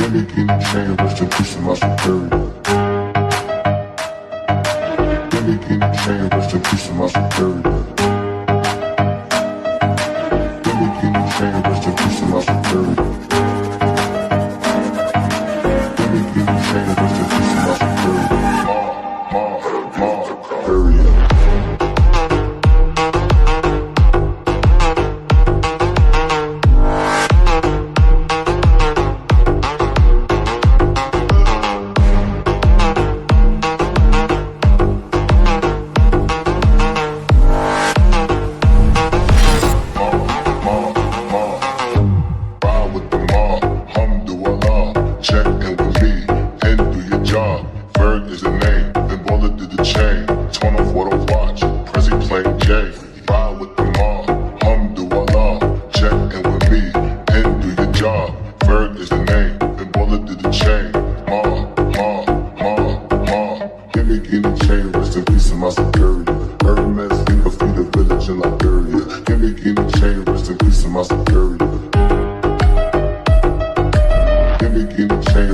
Gimme guinea chain, rest in peace to my superior. Gimme guinea chain, rest in peace to my superior. Gimme guinea chain, rest in peace to my superior. Gimme guinea chain, rest in peace to my superior. Superior.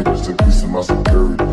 Rest in peace to my superior.